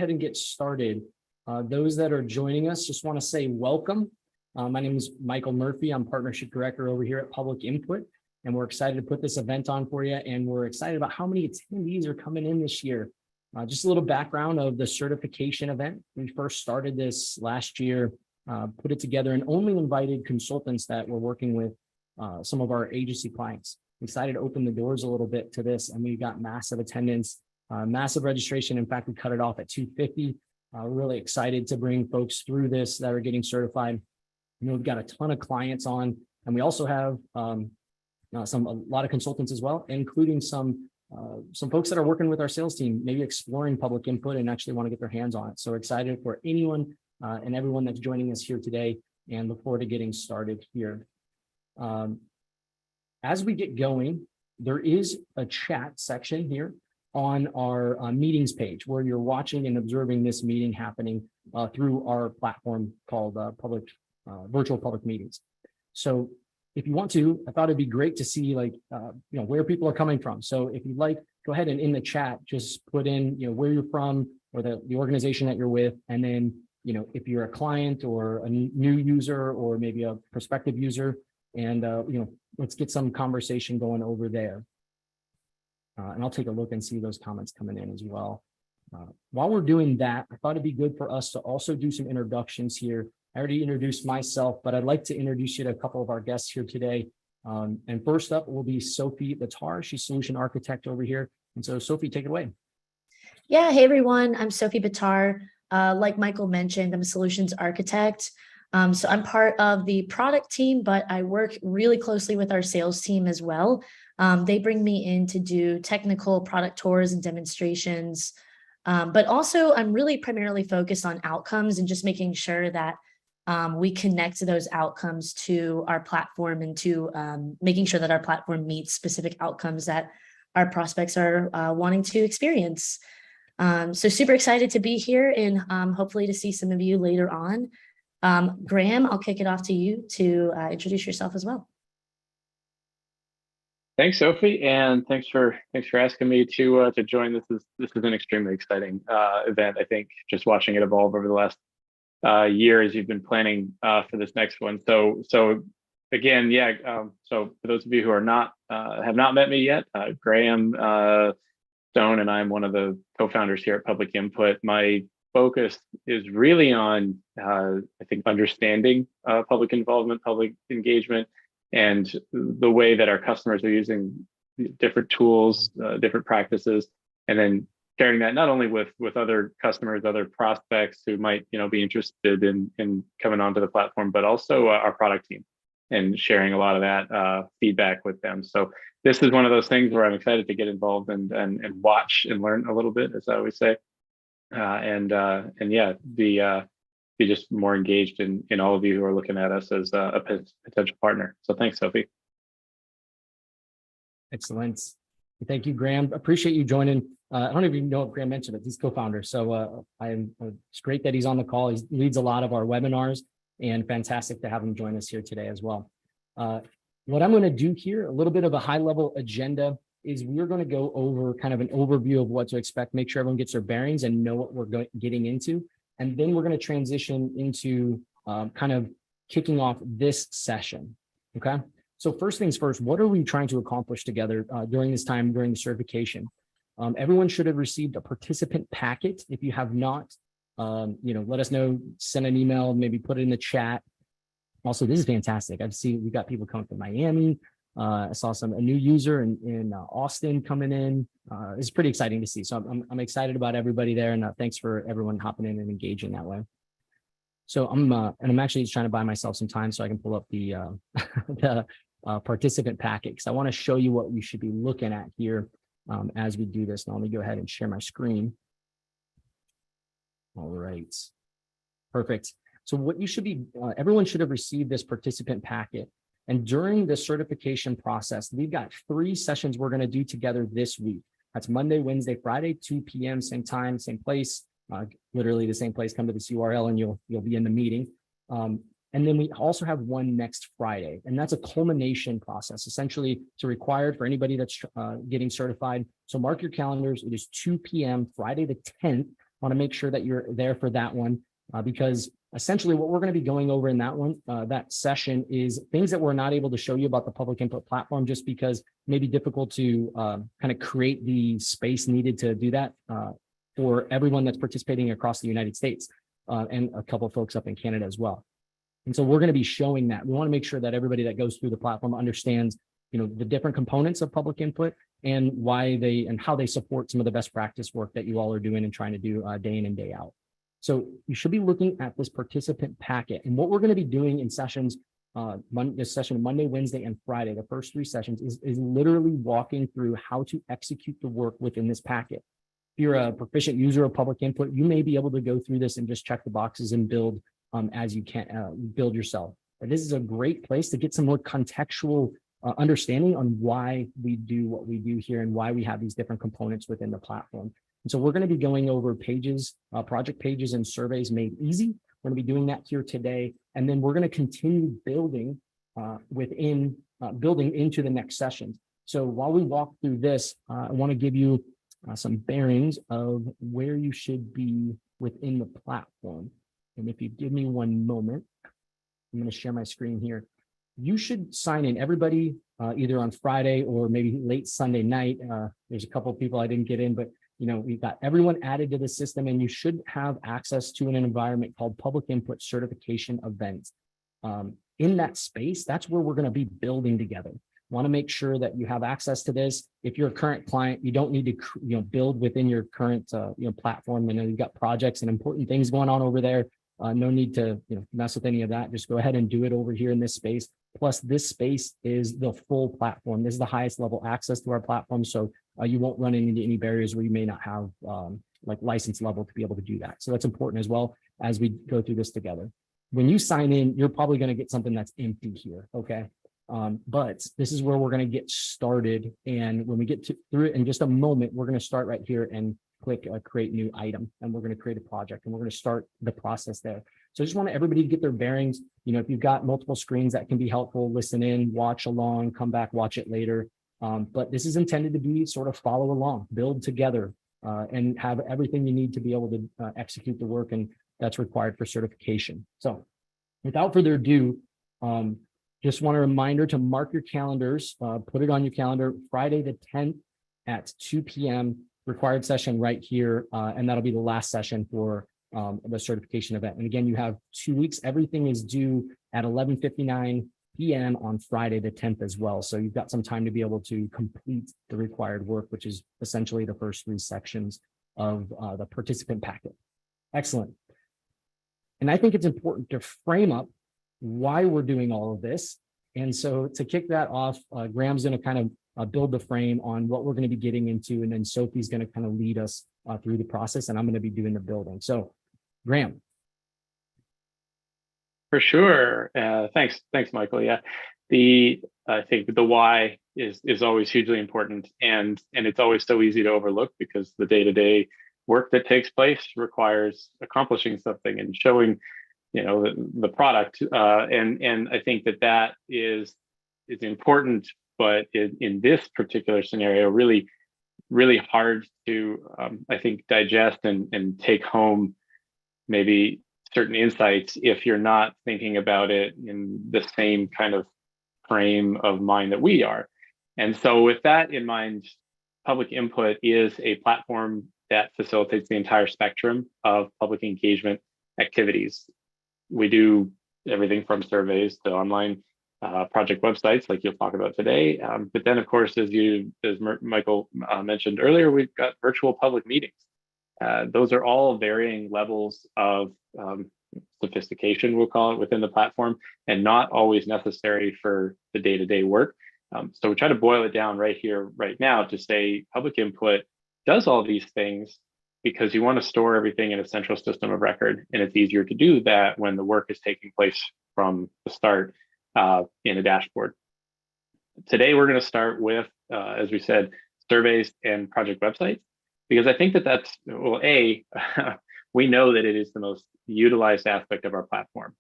ahead and get started. Those that are joining us, just want to say welcome. My name is Michael Murphy. I'm Partnership Director over here at PublicInput, and we're excited to put this event on for you. And we're excited about how many attendees are coming in this year. Just a little background of the certification event. We first started this last year, put it together, and only invited consultants that were working with some of our agency clients. We decided to open the doors a little bit to this, and we got massive attendance, massive registration. In fact, we cut it off at 250. We're really excited to bring folks through this that are getting certified. You know, we've got a ton of clients on, and we also have a lot of consultants as well, including some folks that are working with our sales team, maybe exploring PublicInput and actually want to get their hands on it. So excited for anyone and everyone that's joining us here today, and look forward to getting started here. As we get going, there is a chat section here on our meetings page where you're watching and observing this meeting happening through our platform called Virtual Public Meetings. So if you want to, I thought it'd be great to see where people are coming from. So if you'd like, go ahead and in the chat, just put in, where you're from or the organization that you're with. And then, if you're a client or a new user or maybe a prospective user, and, let's get some conversation going over there. And I'll take a look and see those comments coming in as well. While we're doing that, I thought it'd be good for us to also do some introductions here. I already introduced myself, but I'd like to introduce you to a couple of our guests here today. And first up will be Sophie Bittar. She's solution architect over here. And so Sophie, take it away. Yeah, hey everyone, I'm Sophie Bittar. Like Michael mentioned, I'm a solutions architect. So I'm part of the product team, but I work really closely with our sales team as well. They bring me in to do technical product tours and demonstrations. But also I'm really primarily focused on outcomes and just making sure that we connect those outcomes to our platform and to making sure that our platform meets specific outcomes that our prospects are wanting to experience. So super excited to be here and hopefully to see some of you later on. Graham, I'll kick it off to you to introduce yourself as well. Thanks, Sophie, and thanks for asking me to join. This is an extremely exciting event. I think just watching it evolve over the last year as you've been planning for this next one. So again, yeah. So for those of you who are not have not met me yet, Graham Stone, and I'm one of the co-founders here at PublicInput. My focus is really on I think understanding public involvement, public engagement, and the way that our customers are using different tools, different practices, and then sharing that not only with other customers, other prospects who might be interested in coming onto the platform, but also our product team, and sharing a lot of that feedback with them. So this is one of those things where I'm excited to get involved and watch and learn a little bit, as I always say, and yeah, be just more engaged in all of you who are looking at us as a potential partner. So thanks, Sophie. Excellent. Thank you, Graham. Appreciate you joining. I don't even know if Graham mentioned it. He's co-founder. So it's great that he's on the call. He leads a lot of our webinars, and fantastic to have him join us here today as well. What I'm going to do here, a little bit of a high-level agenda, is we're going to go over kind of an overview of what to expect, make sure everyone gets their bearings and know what we're getting into. And then we're going to transition into kind of kicking off this session, okay? So first things first, what are we trying to accomplish together during this time, during the certification? Everyone should have received a participant packet. If you have not, let us know, send an email, maybe put it in the chat. Also, this is fantastic. I've seen we've got people coming from Miami. I saw a new user in Austin coming in. It's pretty exciting to see. So I'm excited about everybody there, and thanks for everyone hopping in and engaging that way. So I'm actually just trying to buy myself some time so I can pull up the the participant packet, because I want to show you what we should be looking at here as we do this. Now let me go ahead and share my screen. All right, perfect. So what you should be, everyone should have received this participant packet. And during the certification process, we've got 3 sessions we're going to do together this week. That's Monday, Wednesday, Friday, 2 p.m., same time, same place, literally the same place. Come to this URL and you'll be in the meeting. And then we also have one next Friday, and that's a culmination process. Essentially, it's required for anybody that's getting certified. So mark your calendars. It is 2 p.m. Friday the 10th. Want to make sure that you're there for that one because essentially what we're going to be going over in that one, that session is things that we're not able to show you about the public input platform just because it may be difficult to kind of create the space needed to do that for everyone that's participating across the United States and a couple of folks up in Canada as well. And so we're going to be showing that. We want to make sure that everybody that goes through the platform understands, the different components of public input and why they and how they support some of the best practice work that you all are doing and trying to do day in and day out. So you should be looking at this participant packet. And what we're going to be doing in sessions, this session Monday, Wednesday, and Friday, the first 3 sessions is literally walking through how to execute the work within this packet. If you're a proficient user of public input, you may be able to go through this and just check the boxes and build as you can build yourself. But this is a great place to get some more contextual understanding on why we do what we do here and why we have these different components within the platform. And so we're going to be going over pages, project pages and surveys made easy. We're going to be doing that here today. And then we're going to continue building building into the next sessions. So while we walk through this, I want to give you some bearings of where you should be within the platform. And if you give me one moment, I'm going to share my screen here. You should sign in, everybody, either on Friday or maybe late Sunday night. There's a couple of people I didn't get in, but we've got everyone added to the system, and you should have access to an environment called Public Input Certification Events. In that space, that's where we're going to be building together. Want to make sure that you have access to this. If you're a current client, you don't need to build within your current platform. You've got projects and important things going on over there. No need to mess with any of that. Just go ahead and do it over here in this space. Plus, this space is the full platform. This is the highest level access to our platform. So you won't run into any barriers where you may not have like license level to be able to do that. So that's important as well as we go through this together. When you sign in, you're probably going to get something that's empty here. Okay. But this is where we're going to get started. And when we get through it in just a moment, we're going to start right here and click create new item. And we're going to create a project and we're going to start the process there. So I just want everybody to get their bearings. If you've got multiple screens, that can be helpful. Listen in, watch along, come back, watch it later. But this is intended to be sort of follow along, build together, and have everything you need to be able to execute the work. And that's required for certification. So without further ado, just want a reminder to mark your calendars, put it on your calendar, Friday the 10th at 2 p.m. required session right here. And that'll be the last session for the certification event. And again, you have 2 weeks. Everything is due at 11:59 p.m. on Friday the 10th as well. So you've got some time to be able to complete the required work, which is essentially the first 3 sections of the participant packet. Excellent. And I think it's important to frame up why we're doing all of this. And so to kick that off, Graham's going to kind of build the frame on what we're going to be getting into. And then Sophie's going to kind of lead us through the process. And I'm going to be doing the building. So Graham. For sure. Thanks, Michael. Yeah, I think the why is always hugely important, and it's always so easy to overlook because the day-to-day work that takes place requires accomplishing something and showing, the product. And I think that is important, but in this particular scenario, really, really hard to I think digest and take home maybe certain insights if you're not thinking about it in the same kind of frame of mind that we are. And so with that in mind, Public Input is a platform that facilitates the entire spectrum of public engagement activities. We do everything from surveys to online project websites like you'll talk about today. But then of course, as Michael mentioned earlier, we've got virtual public meetings. Those are all varying levels of sophistication, we'll call it, within the platform, and not always necessary for the day-to-day work. So we try to boil it down right here, right now, to say Public Input does all these things because you want to store everything in a central system of record. And it's easier to do that when the work is taking place from the start in a dashboard. Today, we're going to start with, as we said, surveys and project websites, because I think that's, well, we know that it is the most utilized aspect of our platform.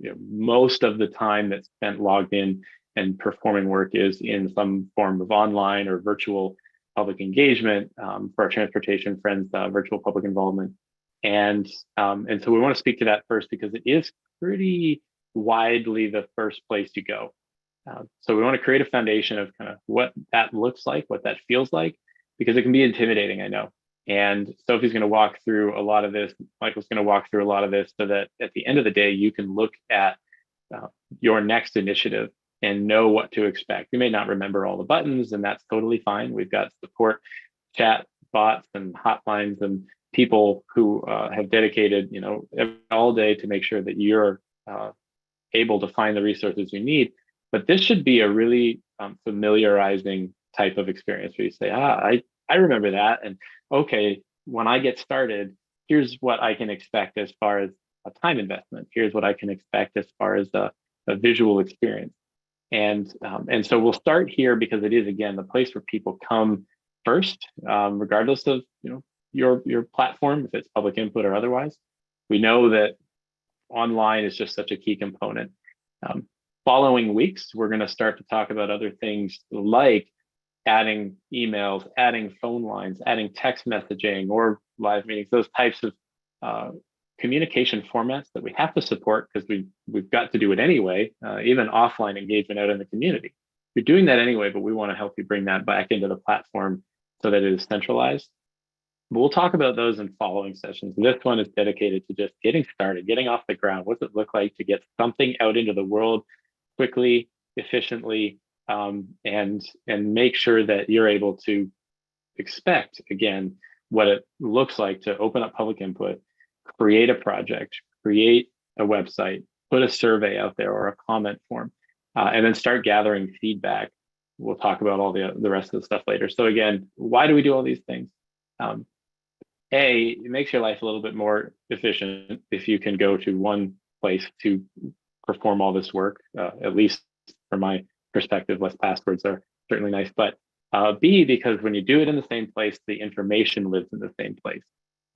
Most of the time that's spent logged in and performing work is in some form of online or virtual public engagement. For our transportation friends, virtual public involvement And so we want to speak to that first because it is pretty widely the first place you go. So we want to create a foundation of kind of what that looks like, what that feels like, because it can be intimidating, I know. And Sophie's going to walk through a lot of this. Michael's going to walk through a lot of this so that at the end of the day, you can look at your next initiative and know what to expect. You may not remember all the buttons, and that's totally fine. We've got support chat bots and hotlines and people who have dedicated, all day to make sure that you're able to find the resources you need. But this should be a really familiarizing type of experience where you say, I remember that. And okay, when I get started, here's what I can expect as far as a time investment. Here's what I can expect as far as a visual experience. And so we'll start here because it is, again, the place where people come first, regardless of your platform, if it's public input or otherwise. We know that online is just such a key component. Following weeks, we're going to start to talk about other things like adding emails, adding phone lines, adding text messaging or live meetings, those types of communication formats that we have to support because we've got to do it anyway, even offline engagement out in the community. You're doing that anyway, but we want to help you bring that back into the platform so that it is centralized. But we'll talk about those in following sessions. This one is dedicated to just getting started, getting off the ground. What does it look like to get something out into the world quickly, efficiently, and make sure that you're able to expect, again, what it looks like to open up public input, create a project, create a website, put a survey out there or a comment form, and then start gathering feedback. We'll talk about all the rest of the stuff later. So again, why do we do all these things? It makes your life a little bit more efficient if you can go to one place to perform all this work, at least from my perspective. Less passwords are certainly nice, but B, because when you do it in the same place, the information lives in the same place.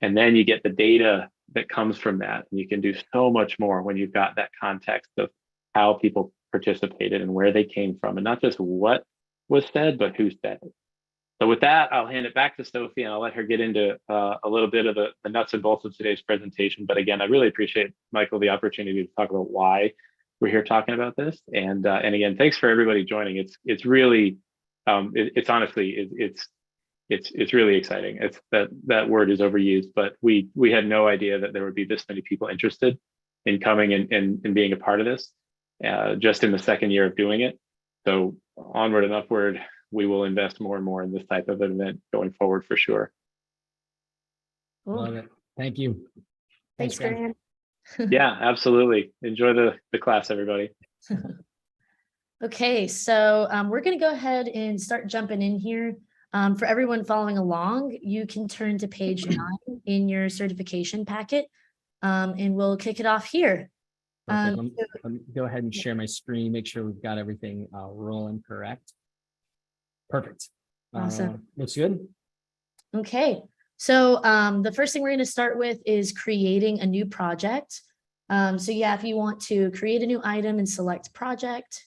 And then you get the data that comes from that. And you can do so much more when you've got that context of how people participated and where they came from, and not just what was said, but who said it. So with that, I'll hand it back to Sophie and I'll let her get into a little bit of the nuts and bolts of today's presentation. But again, I really appreciate, Michael, the opportunity to talk about why we're here talking about this. And again, thanks for everybody joining. It's really, it's honestly, it's really exciting. It's that word is overused, but we had no idea that there would be this many people interested in coming and being a part of this just in the second year of doing it. So onward and upward, we will invest more and more in this type of event going forward for sure. Cool. Love it. Thank you. Thanks, Graham. Yeah, absolutely. Enjoy the class, everybody. Okay, so we're going to go ahead and start jumping in here. For everyone following along, you can turn to page 9 in your certification packet, and we'll kick it off here. Let me go ahead and share my screen, make sure we've got everything rolling correct. Perfect. Awesome. Looks good. Okay, so the first thing we're going to start with is creating a new project. So yeah, if you want to create a new item and select project,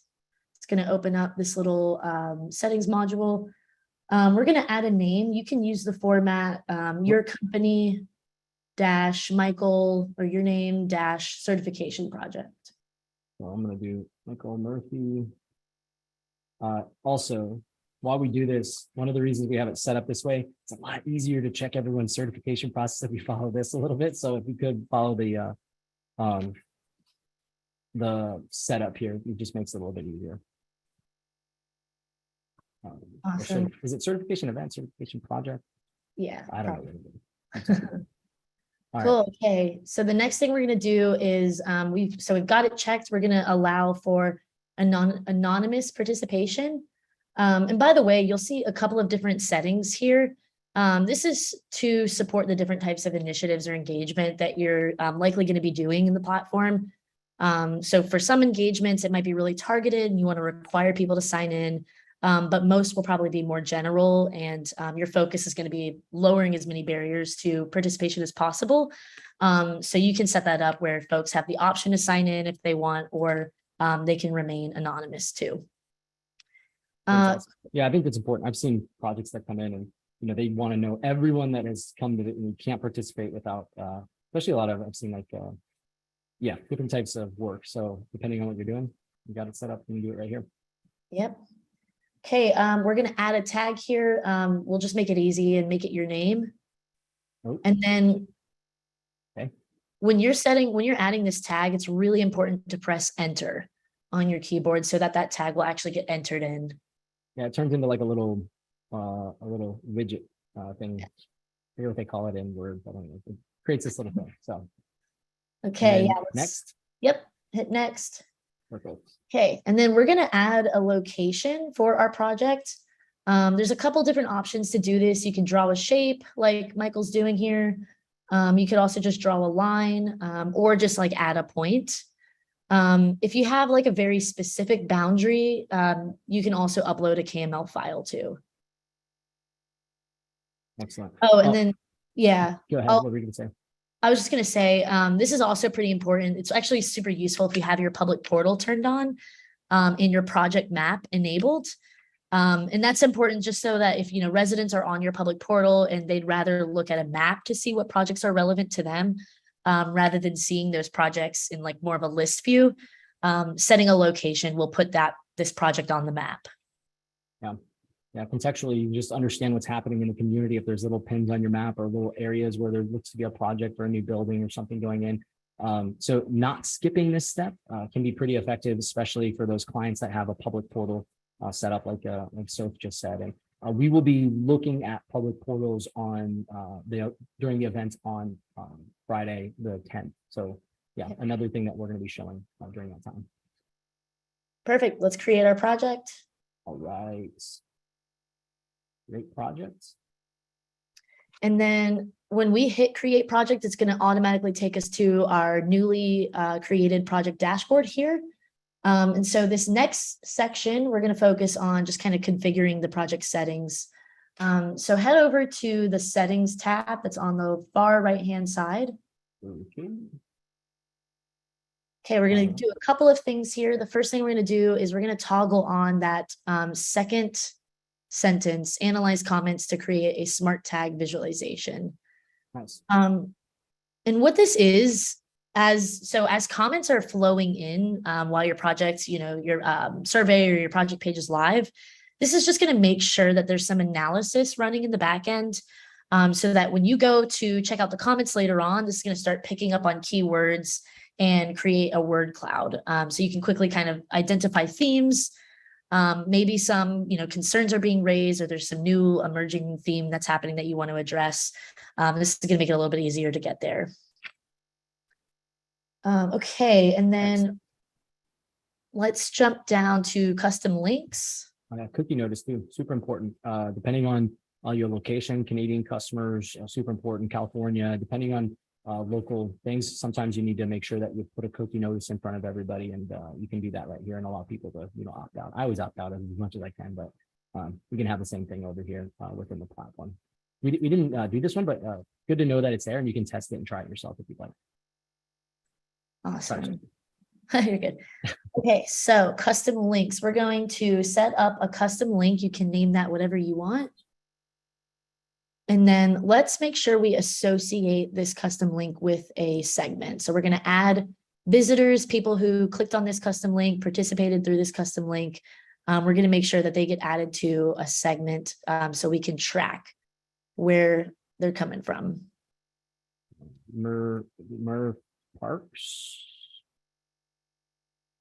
it's going to open up this little settings module. We're going to add a name. You can use the format your company dash Michael or your name dash certification project. So I'm going to do Michael Murphy. Also, while we do this, one of the reasons we have it set up this way, it's a lot easier to check everyone's certification process if we follow this a little bit. So if we could follow the setup here, it just makes it a little bit easier. Awesome. Is it certification event, certification project? Yeah. I don't know. Cool. Right. Okay. So the next thing we're going to do is we've got it checked. We're going to allow for anonymous participation. And by the way, you'll see a couple of different settings here. This is to support the different types of initiatives or engagement that you're likely going to be doing in the platform. So for some engagements, it might be really targeted and you want to require people to sign in. But most will probably be more general, and your focus is going to be lowering as many barriers to participation as possible. So you can set that up where folks have the option to sign in if they want, or they can remain anonymous too. Yeah, I think it's important. I've seen projects that come in and they want to know everyone that has come to it, and you can't participate without especially a lot of, I've seen like, yeah, different types of work. So depending on what you're doing, you got it set up, you can do it right here. Yep. Okay, we're gonna add a tag here. We'll just make it easy and make it your name. Oh. And then Okay. when you're adding this tag, it's really important to press enter on your keyboard so that that tag will actually get entered in. Yeah, it turns into like a little widget thing. I forget what they call it in Word, but I don't know. It creates this little thing. So Okay, yeah. Next. Yep, hit next. Perfect. Okay, and then we're gonna add a location for our project. There's a couple different options to do this. You can draw a shape like Michael's doing here. You could also just draw a line, or just like add a point. If you have like a very specific boundary, you can also upload a KML file too. Excellent. Oh, and then, yeah. Go ahead. What were you gonna say? I was just going to say, this is also pretty important. It's actually super useful if you have your public portal turned on, and your project map enabled. And that's important just so that if, residents are on your public portal and they'd rather look at a map to see what projects are relevant to them, rather than seeing those projects in like more of a list view, setting a location will put this project on the map. Yeah, contextually, you just understand what's happening in the community. If there's little pins on your map or little areas where there looks to be a project or a new building or something going in. So not skipping this step can be pretty effective, especially for those clients that have a public portal set up like Soph just said. And we will be looking at public portals on during the event on Friday the 10th. So yeah, another thing that we're going to be showing during that time. Perfect. Let's create our project. All right. Great projects. And then when we hit create project, it's going to automatically take us to our newly created project dashboard here. And so this next section, we're going to focus on just kind of configuring the project settings. So head over to the settings tab that's on the far right-hand side. Okay, we're going to do a couple of things here. The first thing we're going to do is we're going to toggle on that second sentence, analyze comments to create a smart tag visualization. Nice. And what this is, as comments are flowing in while your project, your survey or your project page is live, this is just going to make sure that there's some analysis running in the back end, so that when you go to check out the comments later on, this is going to start picking up on keywords and create a word cloud. So you can quickly kind of identify themes. Maybe some, concerns are being raised, or there's some new emerging theme that's happening that you want to address. This is going to make it a little bit easier to get there. Okay, and then let's jump down to custom links. Cookie notice too, super important. Depending on your location, Canadian customers, super important. California, depending on local things, sometimes you need to make sure that you put a cookie notice in front of everybody, and you can do that right here and allow people to opt out. I always opt out as much as I can, but we can have the same thing over here within the platform. We didn't do this one, but good to know that it's there, and you can test it and try it yourself if you'd like. Awesome. You're good. Okay, so custom links. We're going to set up a custom link. You can name that whatever you want. And then let's make sure we associate this custom link with a segment. So we're going to add visitors, people who clicked on this custom link, participated through this custom link. We're going to make sure that they get added to a segment, so we can track where they're coming from. Mer Parks.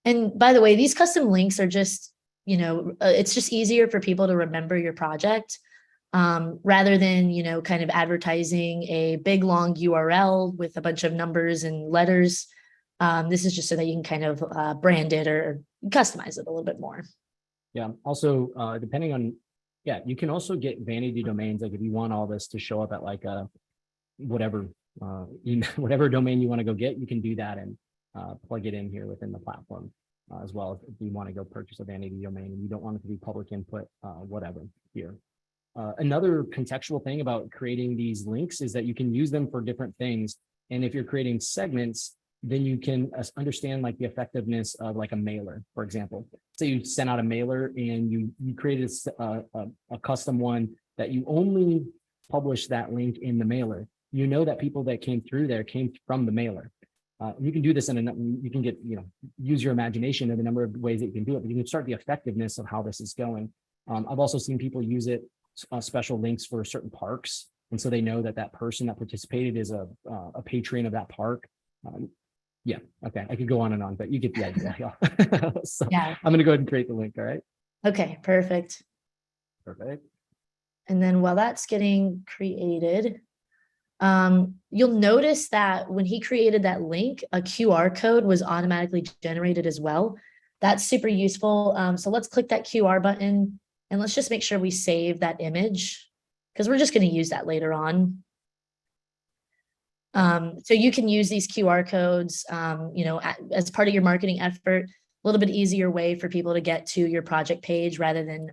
And by the way, these custom links are just, it's just easier for people to remember your project. Rather than, kind of advertising a big long URL with a bunch of numbers and letters. This is just so that you can kind of brand it or customize it a little bit more. Yeah. Also, depending on, you can also get vanity domains. Like if you want all this to show up at like whatever domain you want to go get, you can do that and plug it in here within the platform as well. If you want to go purchase a vanity domain and you don't want it to be public input, whatever here. Another contextual thing about creating these links is that you can use them for different things. And if you're creating segments, then you can understand like the effectiveness of like a mailer, for example. So you send out a mailer and you created a custom one that you only publish that link in the mailer. you know that people that came through there came from the mailer. You can do this you can get, use your imagination in a number of ways that you can do it, but you can start the effectiveness of how this is going. I've also seen people use it, special links for certain parks. And so they know that that person that participated is a patron of that park. Yeah, okay, I could go on and on, but you get the idea. Yeah. So Yeah. I'm going to go ahead and create the link. All right. Okay, perfect. Perfect. And then while that's getting created, you'll notice that when he created that link, a QR code was automatically generated as well. That's super useful. So let's click that QR button and let's just make sure we save that image because we're just going to use that later on. So you can use these QR codes, as part of your marketing effort, a little bit easier way for people to get to your project page rather than,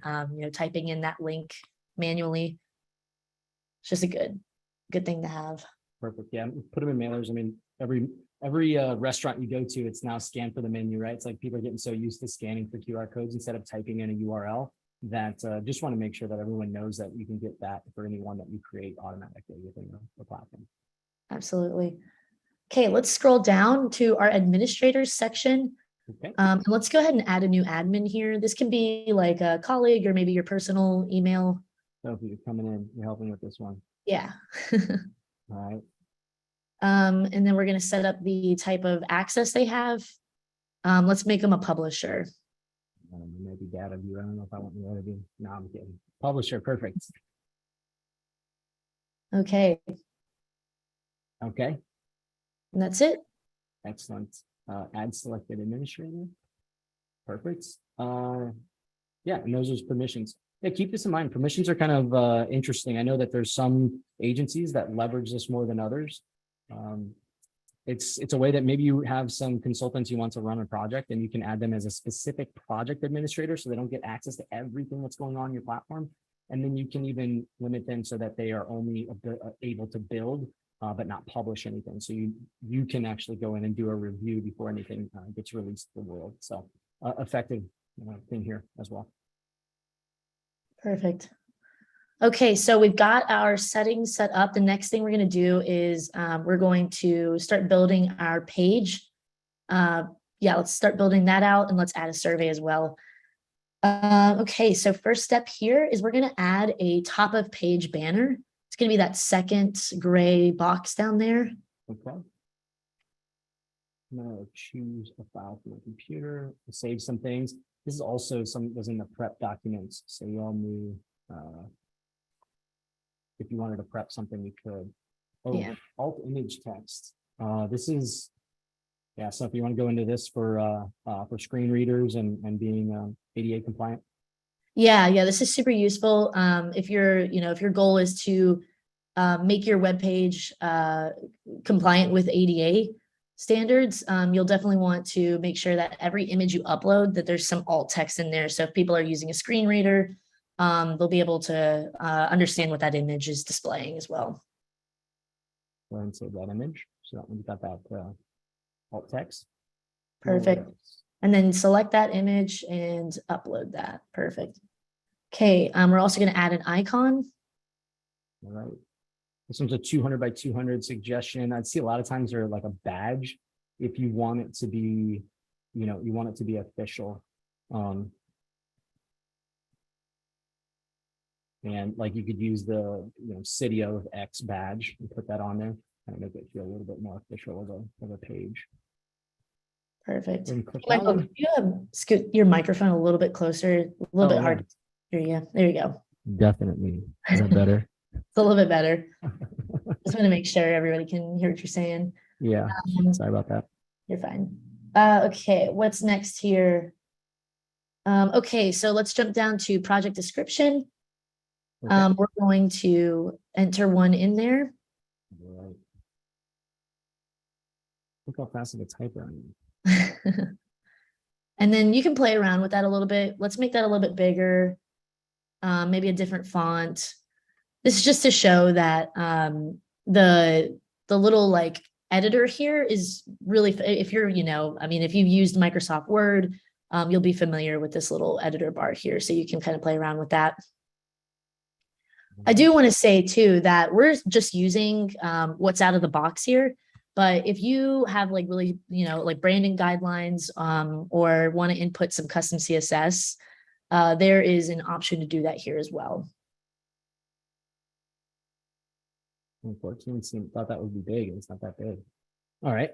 typing in that link manually. It's just a good thing to have. Perfect. Yeah, put them in mailers. I mean, every restaurant you go to, it's now scanned for the menu, right? It's like people are getting so used to scanning for QR codes instead of typing in a URL that just want to make sure that everyone knows that you can get that for anyone that you create automatically within the platform. Absolutely. Okay, let's scroll down to our administrators section. Okay. And let's go ahead and add a new admin here. This can be like a colleague or maybe your personal email. So if you're coming in, you're helping with this one. Yeah. All right. And then we're going to set up the type of access they have. Let's make them a publisher. Maybe data view. I don't know if I want data view. No, I'm kidding. Publisher. Perfect. Okay. Okay. And that's it. Excellent. Add selected administrator. Perfect. Yeah, and those are permissions. Yeah, keep this in mind. Permissions are kind of interesting. I know that there's some agencies that leverage this more than others. It's a way that maybe you have some consultants you want to run a project and you can add them as a specific project administrator so they don't get access to everything that's going on in your platform. And then you can even limit them so that they are only able to build, but not publish anything. So you can actually go in and do a review before anything gets released to the world. So effective thing here as well. Perfect. Okay, so we've got our settings set up. The next thing we're going to do is we're going to start building our page. Let's start building that out and let's add a survey as well. Okay, so first step here is we're going to add a top of page banner. It's going to be that second gray box down there. Okay. I'm going to choose a file from my computer to save some things. This is also some was in the prep documents. So you all knew if you wanted to prep something, you could. Oh, yeah. Alt image text. This is, yeah. So if you want to go into this for screen readers and being ADA compliant. Yeah, this is super useful. If your goal is to make your web page compliant with ADA standards, you'll definitely want to make sure that every image you upload, that there's some alt text in there. So if people are using a screen reader, they'll be able to understand what that image is displaying as well. Go ahead and save that image. So that we've got that alt text. Perfect. And then select that image and upload that. Perfect. Okay, we're also going to add an icon. All right. This one's a 200 by 200 suggestion. I'd see a lot of times they're like a badge if you want it to be, you want it to be official. And like you could use the city of X badge and put that on there and make it feel a little bit more official of a page. Perfect. Michael, could you scoot your microphone a little bit closer? A little bit hard to hear you. There you go. Definitely. Is that better? It's a little bit better. Just want to make sure everybody can hear what you're saying. Yeah. Sorry about that. You're fine. Okay, what's next here? Okay, so let's jump down to project description. Okay. We're going to enter one in there. All right. Look how fast I can type around. And then you can play around with that a little bit. Let's make that a little bit bigger. Maybe a different font. This is just to show that the little like editor here is really, if you're, if you've used Microsoft Word, you'll be familiar with this little editor bar here. So you can kind of play around with that. I do want to say too that we're just using what's out of the box here. But if you have like really, like branding guidelines or want to input some custom CSS, there is an option to do that here as well. 14 thought that would be big. It's not that big. All right.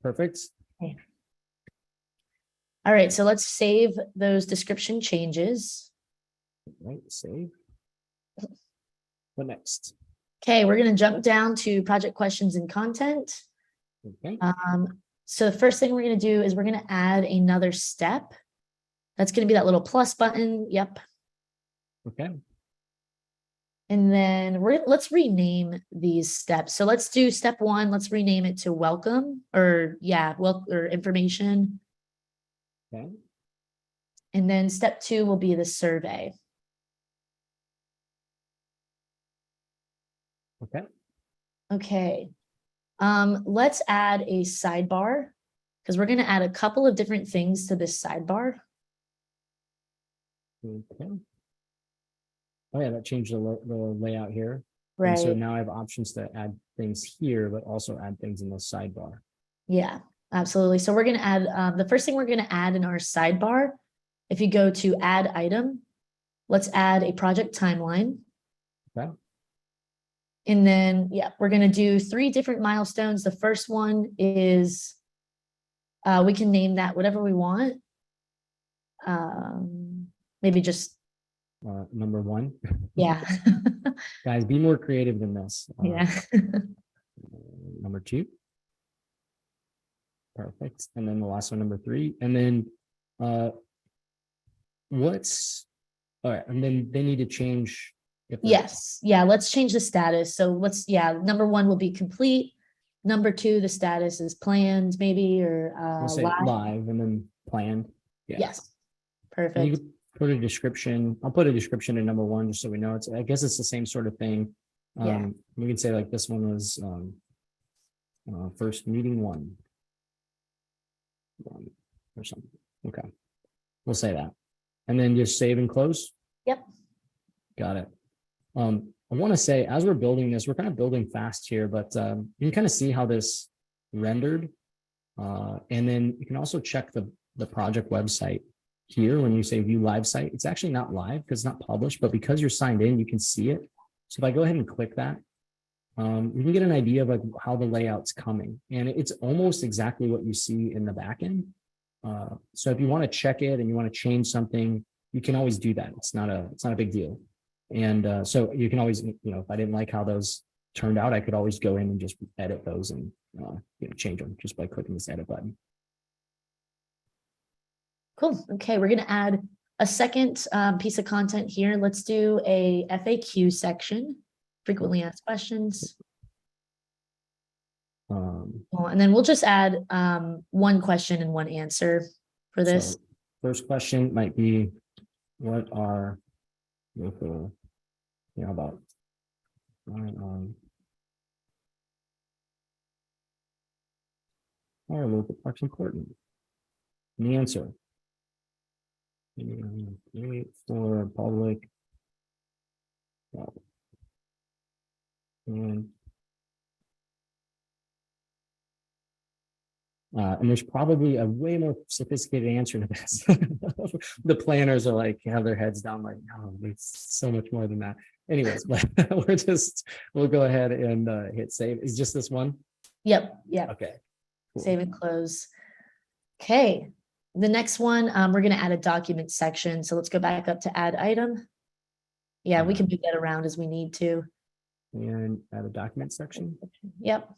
Perfect. Okay. All right. So let's save those description changes. Right. Save. What next? Okay. We're going to jump down to project questions and content. Okay. So the first thing we're going to do is we're going to add another step. That's going to be that little plus button. Yep. Okay. And then let's rename these steps. So let's do step 1. Let's rename it to welcome or information. Okay. And then step 2 will be the survey. Okay. Okay. Let's add a sidebar because we're going to add a couple of different things to this sidebar. Okay. Oh yeah, that changed the layout here. Right. And so now I have options to add things here, but also add things in the sidebar. Yeah, absolutely. So we're going to add the first thing we're going to add in our sidebar. If you go to add item, let's add a project timeline. Okay. And then, yeah, we're going to do 3 different milestones. The first one is we can name that whatever we want. Maybe just number 1. Yeah. Guys, be more creative than this. Yeah. Number 2. Perfect. And then the last one, number 3. And then all right. And then they need to change. Yes. Yeah. Let's change the status. So number 1 will be complete. Number 2, the status is planned maybe, or we'll say live and then planned. Yeah. Yes. Perfect. You put a description. I'll put a description in number 1 just so we know I guess it's the same sort of thing. Yeah. We can say like this one was first meeting 1 or something. Okay. We'll say that. And then just save and close. Yep. Got it. I want to say as we're building this, we're kind of building fast here, but you can kind of see how this rendered. And then you can also check the project website here. When you say view live site, it's actually not live because it's not published, but because you're signed in, you can see it. So if I go ahead and click that, you can get an idea of like how the layout's coming, and it's almost exactly what you see in the backend. So if you want to check it and you want to change something, you can always do that. It's not a big deal. And so you can always, if I didn't like how those turned out, I could always go in and just edit those and change them just by clicking this edit button. Cool. Okay, we're going to add a second piece of content here. Let's do a FAQ section, frequently asked questions. And then we'll just add 1 question and 1 answer for this. So first question might be, what are local, about are local parks important? And the answer. For public. And there's probably a way more sophisticated answer to this. The planners are like, have their heads down like, no, it's so much more than that. Anyways, but we'll go ahead and hit save. Is just this one? Yep. Yep. Okay. Cool. Save and close. Okay. The next one, we're going to add a document section. So let's go back up to add item. Yeah, we can move that around as we need to. And add a document section. Yep.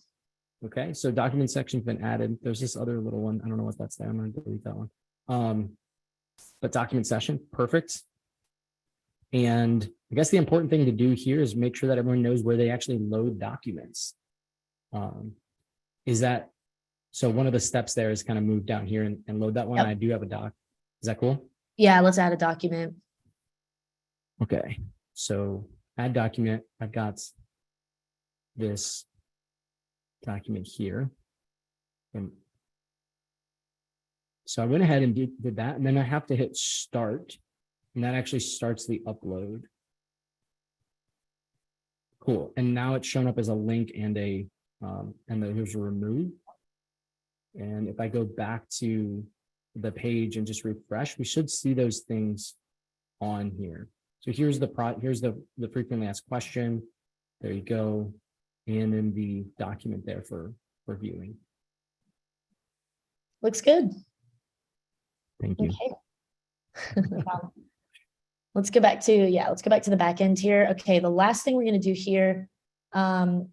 Okay, so document section's been added. There's this other little one. I don't know what that's there. I'm going to delete that one. But document session, perfect. And I guess the important thing to do here is make sure that everyone knows where they actually load documents. So one of the steps there is kind of move down here and load that one. Yep. I do have a doc. Is that cool? Yeah, let's add a document. Okay, so add document. I've got this document here. And so I went ahead and did that, and then I have to hit start, and that actually starts the upload. Cool. And now it's shown up as a link and here's a remove. And if I go back to the page and just refresh, we should see those things on here. So here's the frequently asked question. There you go. And then the document there for viewing. Looks good. Thank you. Okay. No problem. Let's go back to the back end here. Okay, the last thing we're going to do here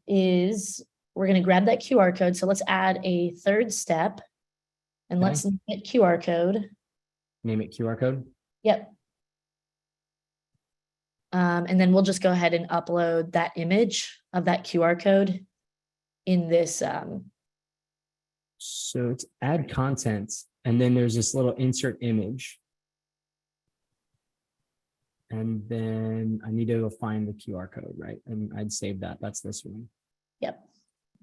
is we're going to grab that QR code. So let's add a third step and Okay. let's hit QR code. Name it QR code. Yep. And then we'll just go ahead and upload that image of that QR code in this. So it's add content, and then there's this little insert image. And then I need to go find the QR code, right? And I'd save that. That's this one. Yep.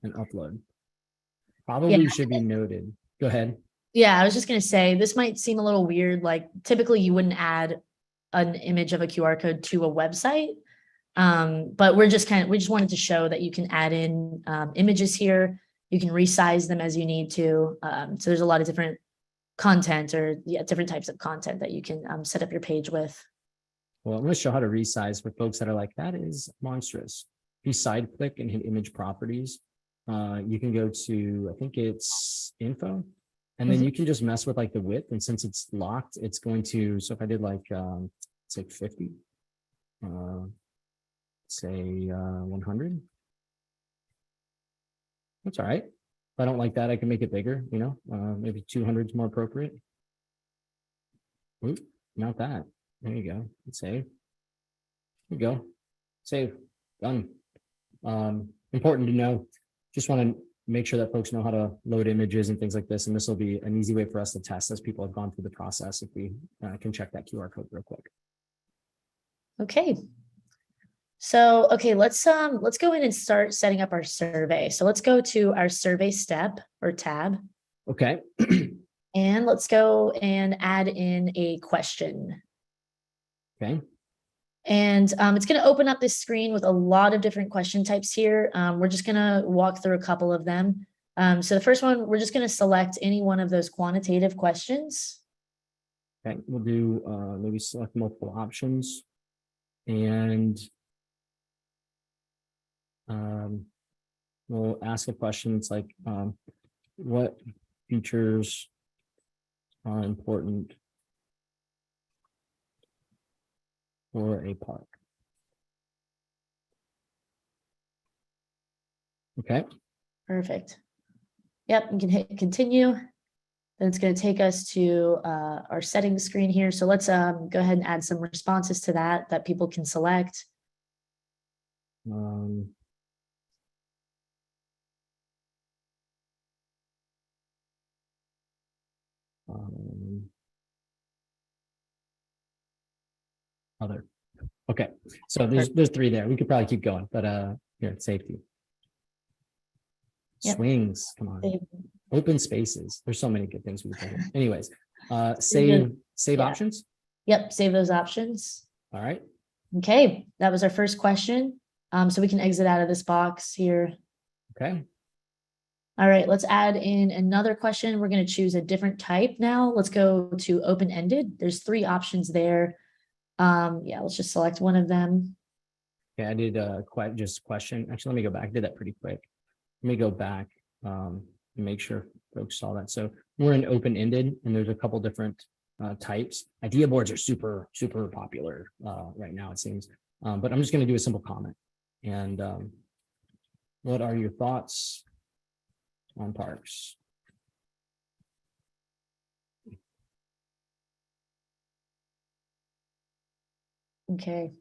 And upload. Probably should be noted. Go ahead. Yeah, I was just going to say, this might seem a little weird. Like typically you wouldn't add an image of a QR code to a website. But we just wanted to show that you can add in images here. You can resize them as you need to. So there's a lot of different content different types of content that you can set up your page with. Well, I'm going to show how to resize for folks that are like, that is monstrous. If you side click and hit image properties, you can go to, I think it's info, and then you can just mess with like the width. And since it's locked, it's going to, so if I did like, it's like 50, say 100. That's all right. If I don't like that, I can make it bigger, maybe 200 is more appropriate. Oop, not that. There you go. Save. There you go. Save. Done. Important to know. Just want to make sure that folks know how to load images and things like this. And this will be an easy way for us to test as people have gone through the process. If we can check that QR code real quick. Okay. So, okay, let's go in and start setting up our survey. So let's go to our survey step or tab. Okay. And let's go and add in a question. Okay. And it's going to open up this screen with a lot of different question types here. We're just going to walk through a couple of them. So the first one, we're just going to select any one of those quantitative questions. Okay. We'll do maybe select multiple options. And we'll ask a question. It's like, what features are important for a park? Okay. Perfect. Yep, you can hit continue. Then it's going to take us to our settings screen here. So let's go ahead and add some responses to that people can select. Other. Okay, so there's three there. We could probably keep going, but here, safety. Yep. Swings, come on. Open spaces. There's so many good things we can do. Anyways, save options. Yep, save those options. All right. Okay, that was our first question. So we can exit out of this box here. Okay. All right, let's add in another question. We're going to choose a different type now. Let's go to open-ended. There's three options there. Yeah, let's just select one of them. Okay, I did just question. Actually, let me go back. I did that pretty quick. Let me go back and make sure folks saw that. So we're in open-ended, and there's a couple different types. Idea boards are super, super popular right now, it seems. But I'm just going to do a simple comment. And what are your thoughts on parks? Okay.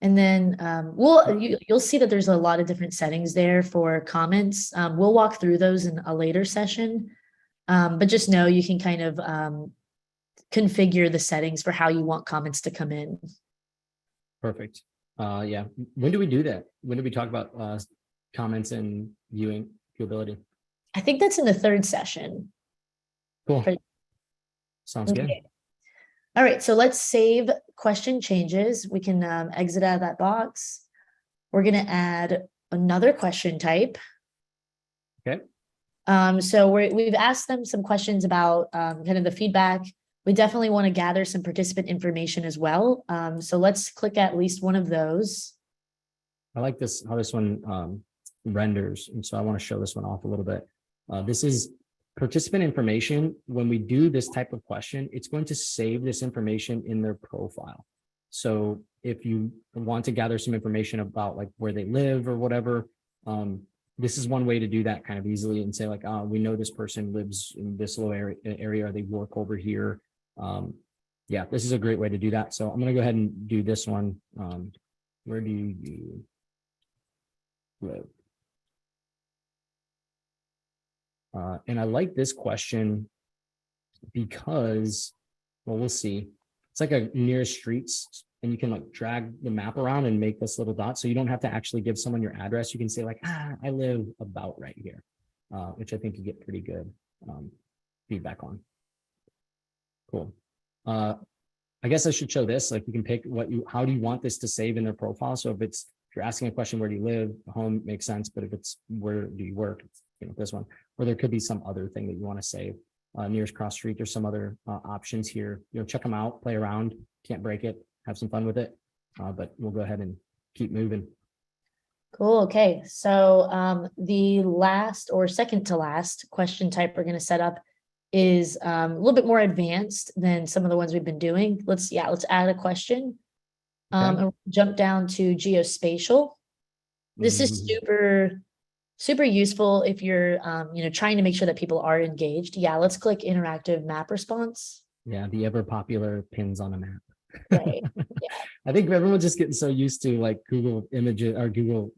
And then you'll see that there's a lot of different settings there for comments. We'll walk through those in a later session. But just know you can kind of configure the settings for how you want comments to come in. Perfect. Yeah. When do we do that? When do we talk about comments and viewability? I think that's in the third session. Cool. Sounds good. All right, so let's save question changes. We can exit out of that box. we're going to add another question type. Okay. So we've asked them some questions about kind of the feedback. We definitely want to gather some participant information as well. So let's click at least one of those. I like this, how this one renders. And so I want to show this one off a little bit. This is participant information. When we do this type of question, it's going to save this information in their profile. So if you want to gather some information about like where they live or whatever, this is one way to do that kind of easily and say like, we know this person lives in this low area, or they work over here. Yeah, this is a great way to do that. So I'm going to go ahead and do this one. Where do you live? And I like this question because, well, we'll see. It's like a nearest streets, and you can like drag the map around and make this little dot. So you don't have to actually give someone your address. You can say like, I live about right here, which I think you get pretty good feedback on. Cool. I guess I should show this. Like you can pick how do you want this to save in their profile? So if you're asking a question, where do you live? Home makes sense. But if it's where do you work? This one, or there could be some other thing that you want to save. Nearest cross street, there's some other options here. Check them out, play around, can't break it, have some fun with it. But we'll go ahead and keep moving. Cool. Okay. So the last or second to last question type we're going to set up is a little bit more advanced than some of the ones we've been doing. Let's add a question. Okay. And jump down to geospatial. This is super useful if you're trying to make sure that people are engaged. Yeah, let's click interactive map response. Yeah, the ever popular pins on a map. Right. Yeah. I think everyone's just getting so used to like Google images or Google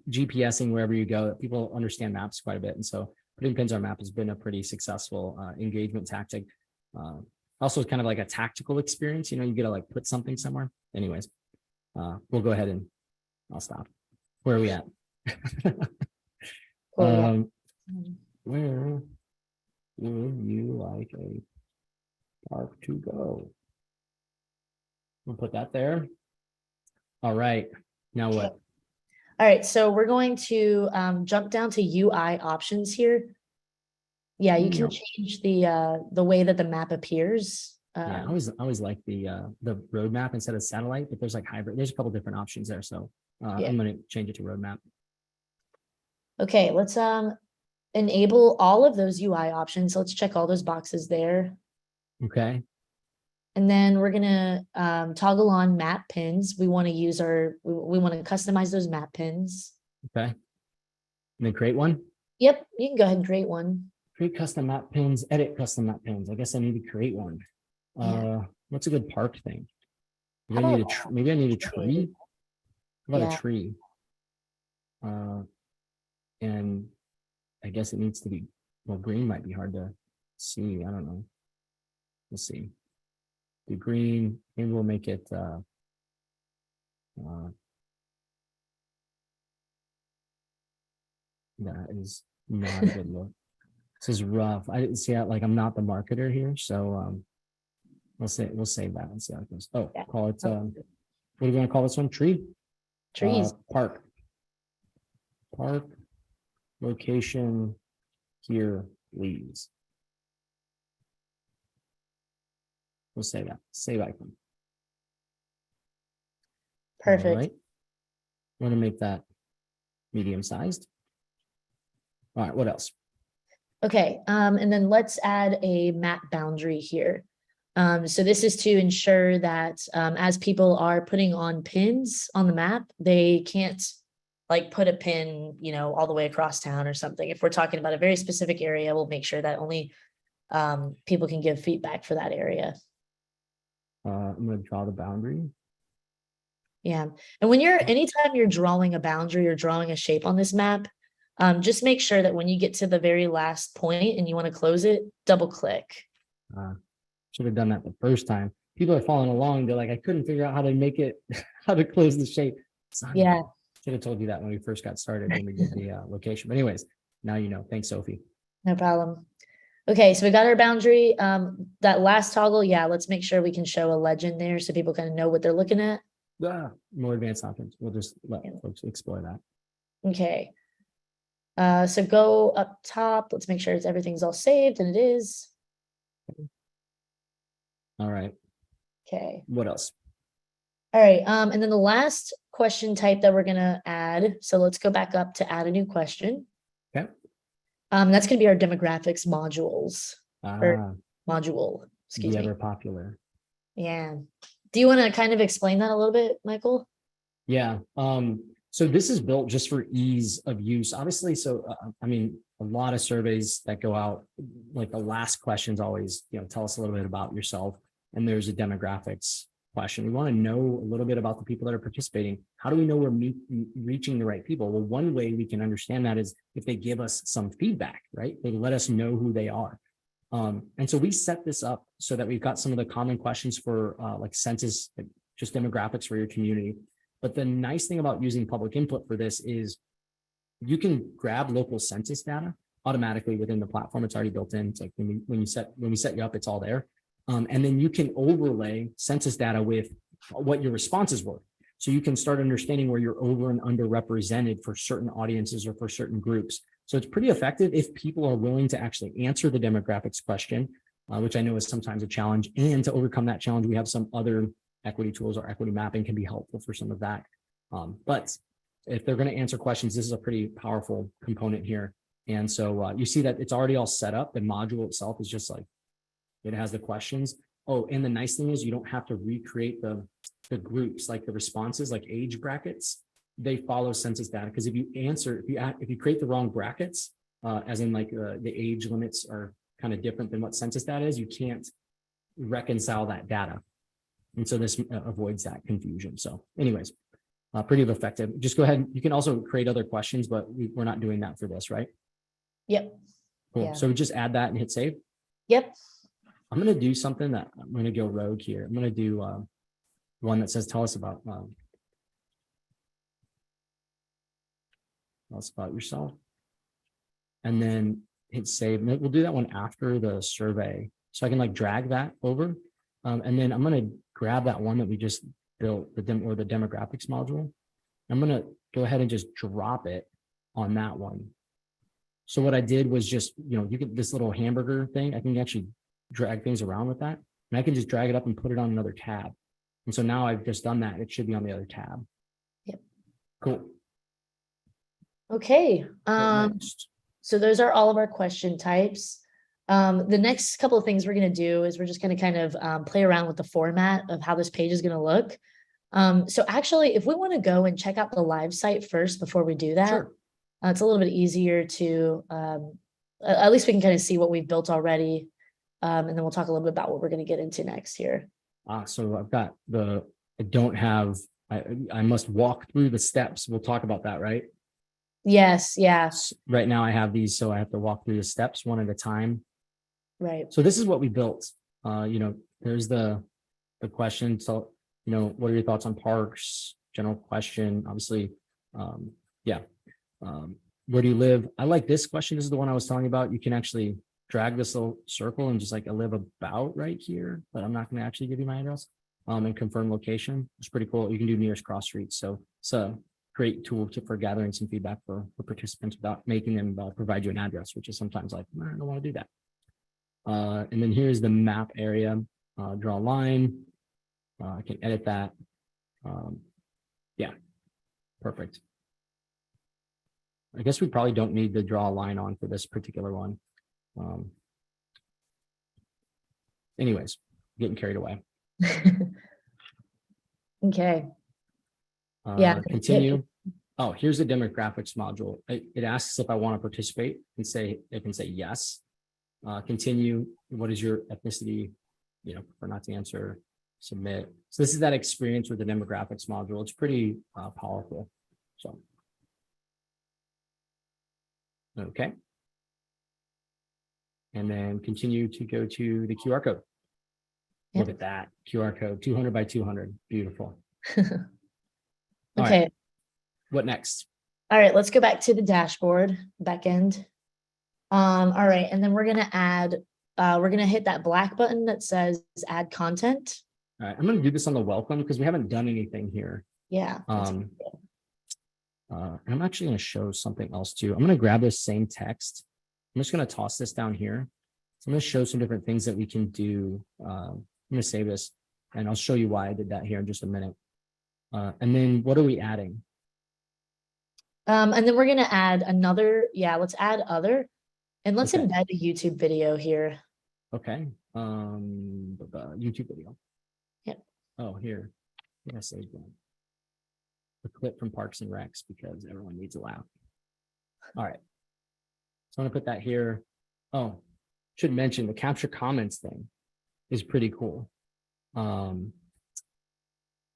GPSing wherever you go that people understand maps quite a bit. And so putting pins on a map has been a pretty successful engagement tactic. Also kind of like a tactical experience, you get to like put something somewhere. Anyways, we'll go ahead and I'll stop. Where are we at? Cool. Where would you like a park to go? We'll put that there. All right. Now what? All right. So we're going to jump down to UI options here. Yeah, you can change the way that the map appears. Yeah, I always like the roadmap instead of satellite, but there's like hybrid. There's a couple different options there. So I'm going to change it to roadmap. Okay, let's enable all of those UI options. Let's check all those boxes there. Okay. And then we're gonna toggle on map pins. We want to use we want to customize those map pins. Okay. And then create one. Yep, you can go ahead and create one. Create custom map pins, edit custom map pins. I guess I need to create one. What's a good park thing? Maybe I need a tree. How about a tree? And I guess it needs to be, well, green might be hard to see. I don't know. We'll see. Do green, maybe we'll make it that is not a good look. This is rough. I didn't see it, like I'm not the marketer here, so we'll save that and see how it goes. Oh, call it what are we gonna call this one? Trees. Park location here, please. We'll say that. Save icon. Perfect. All right. I'm going to make that medium sized. All right. What else? Okay. And then let's add a map boundary here. So this is to ensure that as people are putting on pins on the map, they can't like put a pin, all the way across town or something. If we're talking about a very specific area, we'll make sure that only people can give feedback for that area. I'm going to draw the boundary. Yeah. And anytime you're drawing a boundary or drawing a shape on this map, just make sure that when you get to the very last point and you want to close it, double click. Should have done that the first time. People are following along. They're like, I couldn't figure out how to make it, how to close the shape. Yeah. Should have told you that when we first got started when we did the location. But anyways, now you know. Thanks, Sophie. No problem. Okay, so we got our boundary. That last toggle, let's make sure we can show a legend there so people kind of know what they're looking at. More advanced options. We'll just let folks explore that. Okay. So go up top. Let's make sure everything's all saved, and it is. All right. Okay. What else? All right. And then the last question type that we're gonna add. So let's go back up to add a new question. Okay. That's gonna be our demographics modules or module. Excuse The me. ever popular. Yeah. Do you want to kind of explain that a little bit, Michael? Yeah. So this is built just for ease of use, obviously. So, I mean, a lot of surveys that go out, like the last question's always, tell us a little bit about yourself. And there's a demographics question. We want to know a little bit about the people that are participating. How do we know we're reaching the right people? Well, one way we can understand that is if they give us some feedback, right? They let us know who they are. And so we set this up so that we've got some of the common questions for like census, like just demographics for your community. But the nice thing about using public input for this is you can grab local census data automatically within the platform. It's already built in. It's like when we set you up, it's all there. And then you can overlay census data with what your responses were. So you can start understanding where you're over and underrepresented for certain audiences or for certain groups. So it's pretty effective if people are willing to actually answer the demographics question, which I know is sometimes a challenge. And to overcome that challenge, we have some other equity tools, or equity mapping can be helpful for some of that. But if they're going to answer questions, this is a pretty powerful component here. And so you see that it's already all set up. The module itself is just like, it has the questions. Oh, and the nice thing is you don't have to recreate the groups, like the responses, like age brackets. They follow census data, because if you create the wrong brackets, as in like the age limits are kind of different than what census data is, you can't reconcile that data. And so this avoids that confusion. So anyways, pretty effective. Just go ahead. You can also create other questions, but we're not doing that for this, right? Yep. Cool. Yeah. So we just add that and hit save. Yep. I'm going to do something that I'm going to go rogue here. I'm going to do one that says, tell us about yourself. And then hit save. We'll do that one after the survey. So I can like drag that over. And then I'm going to grab that one that we just built, the demographics module. I'm going to go ahead and just drop it on that one. So what I did was just, you get this little hamburger thing. I can actually drag things around with that. And I can just drag it up and put it on another tab. And so now I've just done that. It should be on the other tab. Yep. Cool. Okay. So those are all of our question types. The next couple of things we're going to do is we're just going to kind of play around with the format of how this page is going to look. So actually, if we want to go and check out the live site first before we do that, sure. It's a little bit easier to, at least we can kind of see what we've built already. And then we'll talk a little bit about what we're going to get into next here. So I've got I must walk through the steps. We'll talk about that, right? Yes. Yeah. Right now I have these, so I have to walk through the steps one at a time. Right. So this is what we built. There's the question. So, what are your thoughts on parks? General question, obviously. Where do you live? I like this question. This is the one I was telling you about. You can actually drag this little circle and just like, I live about right here, but I'm not going to actually give you my address. And confirm location. It's pretty cool. You can do nearest cross streets. So it's a great tool for gathering some feedback for participants without making them provide you an address, which is sometimes like, I don't want to do that. And then here's the map area. Draw a line. I can edit that. Yeah, perfect. I guess we probably don't need to draw a line on for this particular one. Anyways, getting carried away. Okay. Yeah. Continue. Oh, here's the demographics module. It asks if I want to participate and I can say yes. Continue. What is your ethnicity? Prefer not to answer. Submit. So this is that experience with the demographics module. It's pretty powerful. So. Okay. And then continue to go to the QR code. Look at that QR code, 200 by 200. Beautiful. Okay. Right. What next? All right, let's go back to the dashboard, back end. All right, and then we're going to hit that black button that says add content. All right, I'm going to do this on the welcome because we haven't done anything here. Yeah. I'm actually going to show something else too. I'm going to grab this same text. I'm just going to toss this down here. So I'm going to show some different things that we can do. I'm going to save this and I'll show you why I did that here in just a minute. And then what are we adding? And then we're going to add another. Yeah, let's add other. And let's Okay. embed a YouTube video here. Okay. The YouTube video. Yep. Oh, here. I saved one. The clip from Parks and Recs because everyone needs a laugh. All right. So I'm gonna put that here. Oh, should mention the capture comments thing is pretty cool.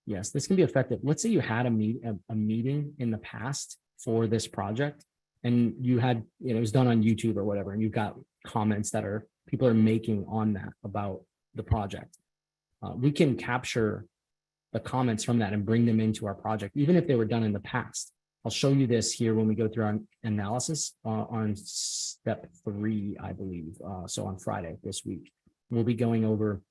Yes, this can be effective. Let's say you had a meeting in the past for this project and you had, it was done on YouTube or whatever, and you've got comments that people are making on that about the project. We can capture the comments from that and bring them into our project, even if they were done in the past. I'll show you this here when we go through our analysis on step 3, I believe. So on Friday this week, we'll be going over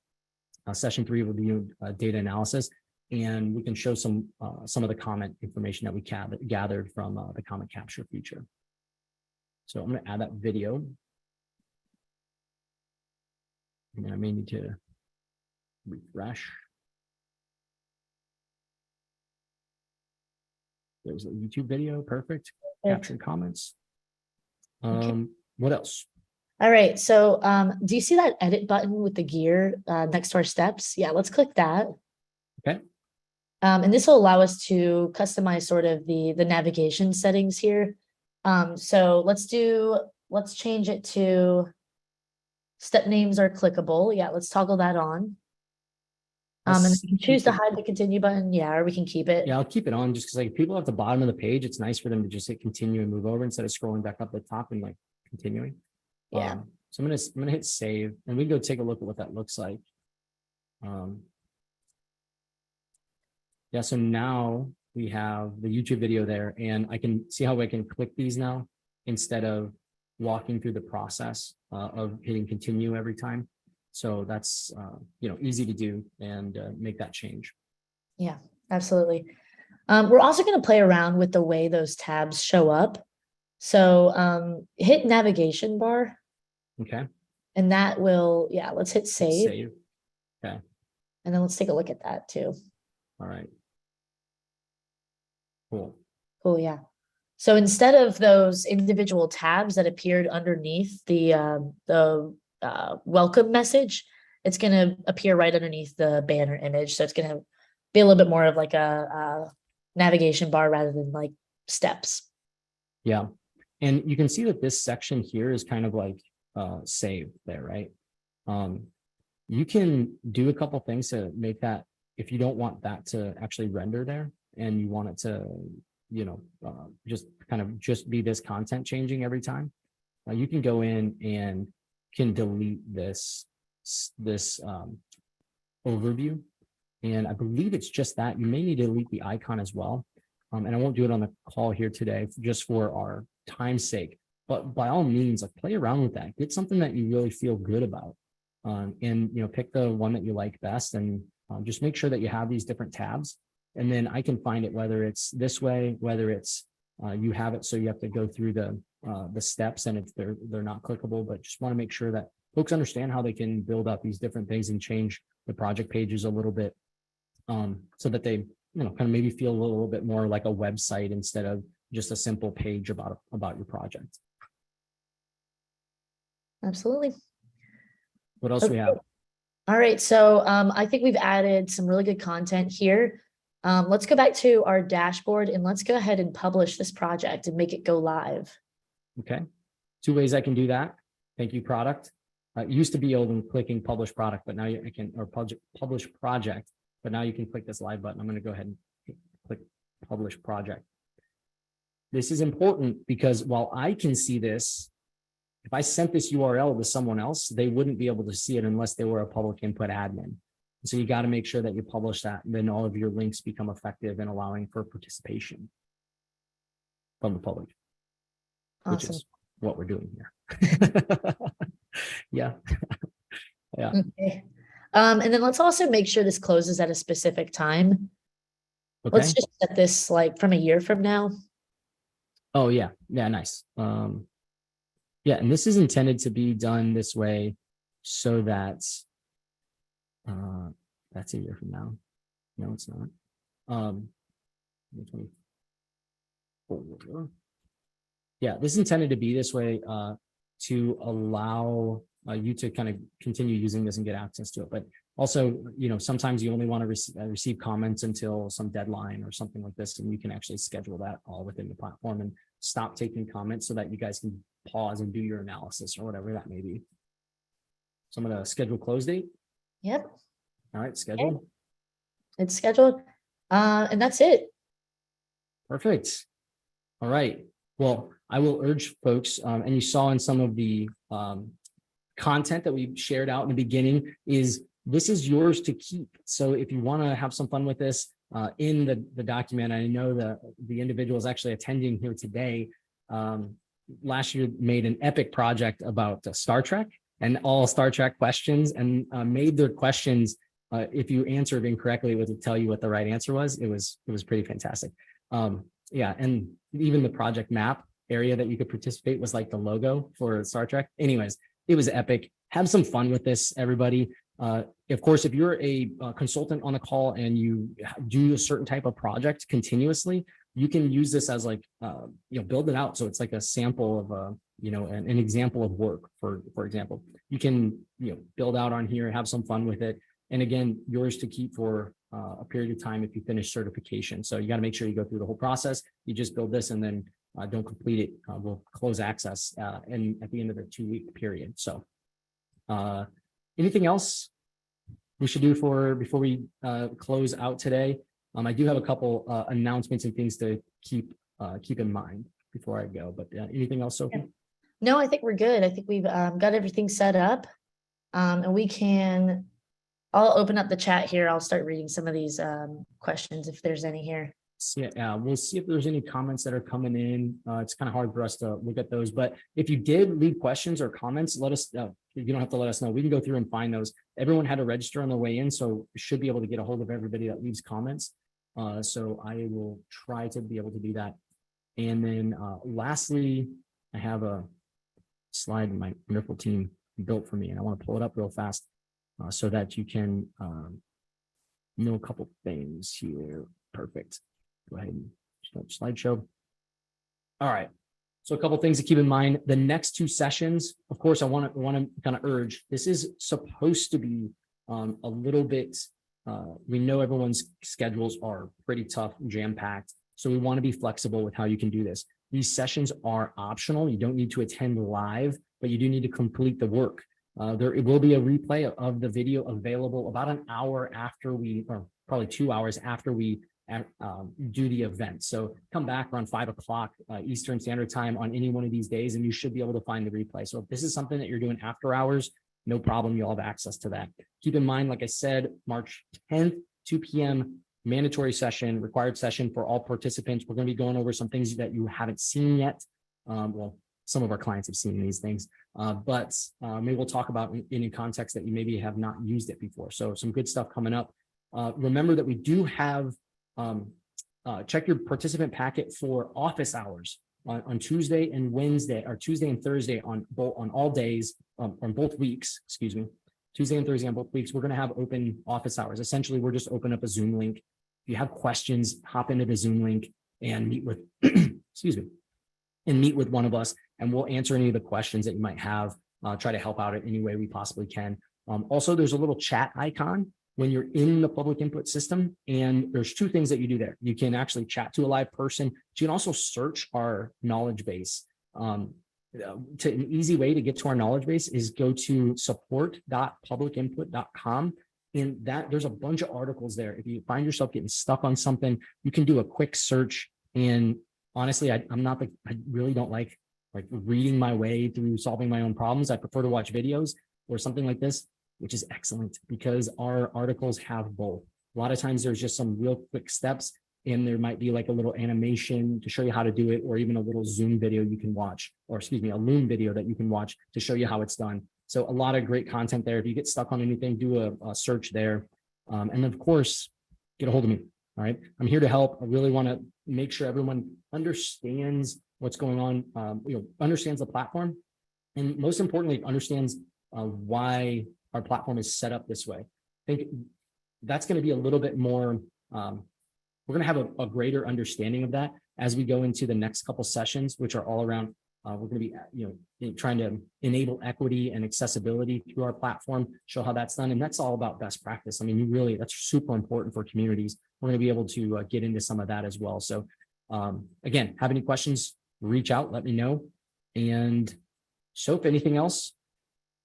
session 3 will be data analysis, and we can show some of the comment information that we gathered from the comment capture feature. So I'm going to add that video. And then I may need to refresh. There's a YouTube video, perfect. Capturing comments. Okay. What else? All right, so do you see that edit button with the gear next to our steps? Yeah, let's click that. Okay. And this will allow us to customize sort of the navigation settings here. So let's change it to step names are clickable. Yeah, let's toggle that on. And then you can choose to hide the continue button. Yeah, or we can keep it. Yeah, I'll keep it on just because like people at the bottom of the page, it's nice for them to just hit continue and move over instead of scrolling back up the top and like continuing. Yeah. So I'm gonna hit save and we can go take a look at what that looks like. Yeah, so now we have the YouTube video there and I can see how I can click these now instead of walking through the process of hitting continue every time. So that's, easy to do and make that change. Yeah, absolutely. We're also going to play around with the way those tabs show up. So hit navigation bar. Okay. And that will, yeah, let's hit save. Save. Okay. And then let's take a look at that too. All right. Cool. Oh, yeah. So instead of those individual tabs that appeared underneath the welcome message, it's going to appear right underneath the banner image. So it's going to be a little bit more of like a navigation bar rather than like steps. Yeah. And you can see that this section here is kind of like saved there, right? You can do a couple things to make that, if you don't want that to actually render there and you want it to, just be this content changing every time, you can go in and can delete this overview. And I believe it's just that. You may need to delete the icon as well. And I won't do it on the call here today just for our time's sake. But by all means, like play around with that. Get something that you really feel good about. And pick the one that you like best and just make sure that you have these different tabs. And then I can find it whether it's this way, whether it's you have it so you have to go through the steps and if they're not clickable, but just want to make sure that folks understand how they can build up these different things and change the project pages a little bit so that they kind of maybe feel a little bit more like a website instead of just a simple page about your project. Absolutely. What else do we have? All right, so I think we've added some really good content here. Let's go back to our dashboard and let's go ahead and publish this project and make it go live. Okay, 2 ways I can do that. Thank you, product. It used to be old and clicking publish product, but now you can, or publish project, but now you can click this live button. I'm going to go ahead and click publish project. This is important because while I can see this, if I sent this URL to someone else, they wouldn't be able to see it unless they were a public input admin. So you got to make sure that you publish that, and then all of your links become effective in allowing for participation from the public, which is what we're doing here. Yeah. Yeah. Okay. And then let's also make sure this closes at a specific time. Okay. Let's just set this like from a year from now. Oh, yeah. Yeah, nice. Yeah, and this is intended to be done this way so that that's a year from now. No, it's not. 2024. Yeah, this is intended to be this way to allow you to kind of continue using this and get access to it. But also, sometimes you only want to receive comments until some deadline or something like this, and you can actually schedule that all within the platform and stop taking comments so that you guys can pause and do your analysis or whatever that may be. So I'm going to schedule close date. Yep, All right, schedule. it's scheduled. And that's it. Perfect. All right. Well, I will urge folks, and you saw in some of the content that we shared out in the beginning, this is yours to keep. So if you want to have some fun with this in the document, I know the individual is actually attending here today. Last year made an epic project about Star Trek and all Star Trek questions, and made their questions. If you answered incorrectly, it would tell you what the right answer was. It was pretty fantastic. Yeah, and even the project map area that you could participate was like the logo for Star Trek. Anyways, it was epic. Have some fun with this, everybody. Of course, if you're a consultant on the call and you do a certain type of project continuously, you can use this as like, build it out. So it's like a sample of, an example of work, for example. You can, build out on here, have some fun with it. And again, yours to keep for a period of time if you finish certification. So you got to make sure you go through the whole process. You just build this and then don't complete it. We'll close access and at the end of the 2-week period. So anything else we should do before we close out today? I do have a couple announcements and things to keep in mind before I go, but anything else, Sophie? No, I think we're good. I think we've got everything set up, and we can. I'll open up the chat here. I'll start reading some of these questions if there's any here. Yeah, we'll see if there's any comments that are coming in. It's kind of hard for us to look at those, but if you did leave questions or comments, let us know. You don't have to let us know. We can go through and find those. Everyone had to register on their way in, so we should be able to get a hold of everybody that leaves comments. So I will try to be able to do that. And then lastly, I have a slide my wonderful team built for me, and I want to pull it up real fast so that you can know a couple things here. Perfect. Go ahead and start slideshow. All right. So a couple things to keep in mind. The next 2 sessions, of course, I want to kind of urge, this is supposed to be a little bit, we know everyone's schedules are pretty tough, jam-packed. So we want to be flexible with how you can do this. These sessions are optional. You don't need to attend live, but you do need to complete the work. There will be a replay of the video available about an hour after or probably 2 hours after we do the event. So come back around 5 o'clock Eastern Standard Time on any one of these days, and you should be able to find the replay. So if this is something that you're doing after hours, no problem. You'll have access to that. Keep in mind, like I said, March 10th, 2 p.m. mandatory session, required session for all participants. We're going to be going over some things that you haven't seen yet. Well, some of our clients have seen these things, but maybe we'll talk about in context that you maybe have not used it before. So some good stuff coming up. Remember that we do have check your participant packet for office hours on Tuesday and Wednesday, or Tuesday and Thursday on all days, on both weeks, excuse me, Tuesday and Thursday on both weeks. We're going to have open office hours. Essentially, we're just open up a Zoom link. If you have questions, hop into the Zoom link and meet with, excuse me, and meet with one of us, and we'll answer any of the questions that you might have, try to help out in any way we possibly can. Also, there's a little chat icon when you're in the public input system, and there's 2 things that you do there. You can actually chat to a live person, but you can also search our knowledge base. An easy way to get to our knowledge base is go to support.publicinput.com. And there's a bunch of articles there. If you find yourself getting stuck on something, you can do a quick search. And honestly, I really don't like reading my way through solving my own problems. I prefer to watch videos or something like this, which is excellent because our articles have both. A lot of times there's just some real quick steps, and there might be like a little animation to show you how to do it, or even a little Zoom video you can watch, or excuse me, a Loom video that you can watch to show you how it's done. So a lot of great content there. If you get stuck on anything, do a search there. And then of course, get a hold of me. All right. I'm here to help. I really want to make sure everyone understands what's going on, understands the platform. And most importantly, understands why our platform is set up this way. I think that's going to be a little bit more, we're going to have a greater understanding of that as we go into the next couple sessions, which are all around, we're going to be, trying to enable equity and accessibility through our platform, show how that's done. And that's all about best practice. I mean, that's super important for communities. We're going to be able to get into some of that as well. So again, have any questions, reach out, let me know. And Soph, anything else?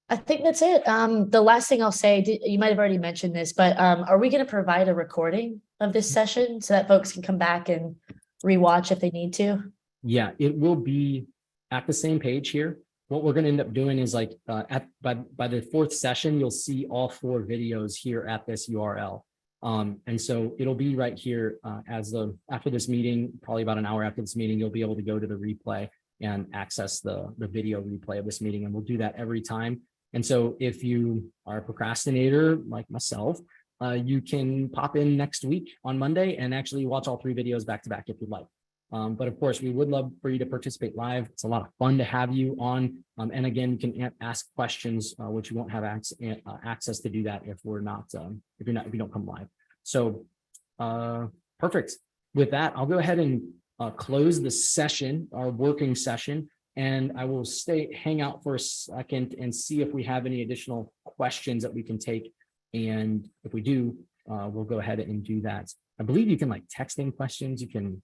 I think that's it. The last thing I'll say, you might have already mentioned this, but are we going to provide a recording of this session so that folks can come back and rewatch if they need to? Yeah, it will be at the same page here. What we're going to end up doing is like by the fourth session, you'll see all 4 videos here at this URL. And so it'll be right here after this meeting, probably about an hour after this meeting, you'll be able to go to the replay and access the video replay of this meeting. And we'll do that every time. And so if you are a procrastinator like myself, you can pop in next week on Monday and actually watch all 3 videos back to back if you'd like. But of course, we would love for you to participate live. It's a lot of fun to have you on. And again, you can ask questions, which you won't have access to do that if you don't come live. So perfect. With that, I'll go ahead and close the session, our working session, and I will hang out for a second and see if we have any additional questions that we can take. And if we do, we'll go ahead and do that. I believe you can like text in questions. You can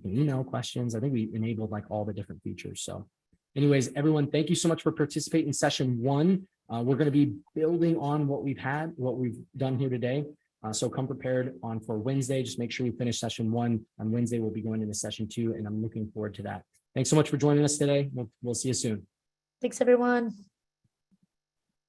email questions. I think we enabled like all the different features. So anyways, everyone, thank you so much for participating in session 1. We're going to be building on what we've done here today. So come prepared for Wednesday. Just make sure we finish session 1 on Wednesday. We'll be going into session 2, and I'm looking forward to that. Thanks so much for joining us today. We'll see you soon. Thanks, everyone.